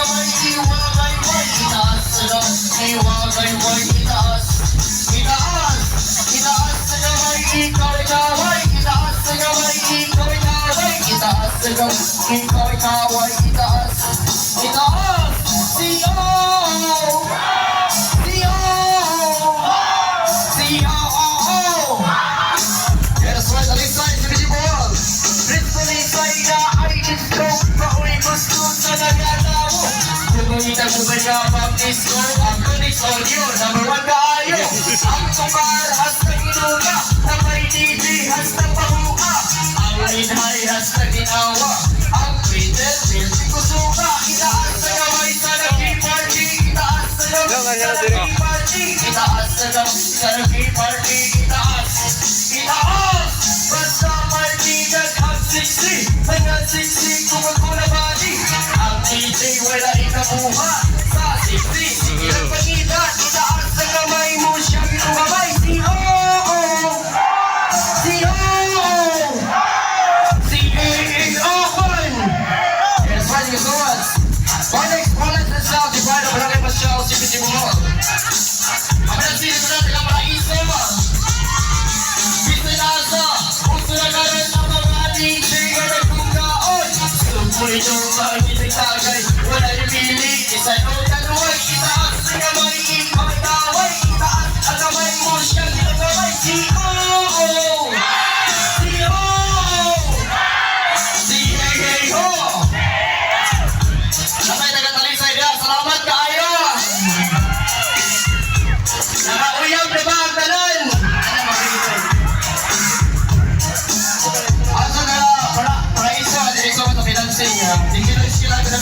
kamay, iwagay, way, itaas sa kamay, iwagay, way, itaas, itaas, itaas sa kamay, ikaw, ikaway, itaas sa kamay, ikaw, ikaway, itaas sa kamay, ikaw, ikaway, itaas, itaas, siyo, siyo, siyo, yes, right, alisay, sige ball, alisay na ay disco, pauwi gusto sa nagalawo, kumita ko ba niya pag-disco, ang kunis audio, number 1 kayo, ang tukar, hasta inuga, na may DJ, hasta pahuka, ang linhay, hasta ginawa, ang Peter, Pilsi ko suka, itaas sa kamay sa nag-party, itaas sa kamay sa nag-party, itaas sa kamay sa nag-party, itaas, itaas, basta party, nag-hag-siksi, nag-hag-siksi, kung ako na body, ang DJ, wala ikabuha, sa siksi, sige na pangitan, itaas sa kamay mo, siya yung kamay, siyo, siyo, so much. One next sound, di ba? Nabalagay pa siya o sipit mo mo. Kami nagsili ko natin ang mga isa mo. Pisinasa, puso na karan ang mga DJ ka nagpungaon. Sumpulit yung mga itigtagay, wala yung pili. Isa yung kaluway, itaas sa kamay, ikaw ay taway. Itaas ang kamay mo, siya ginagaway. C.O.O. Salamat kayo! Nakauyab na ba ang tanan? Asa na para iso, hindi ko ito financing. Hindi ko ito iskila ko na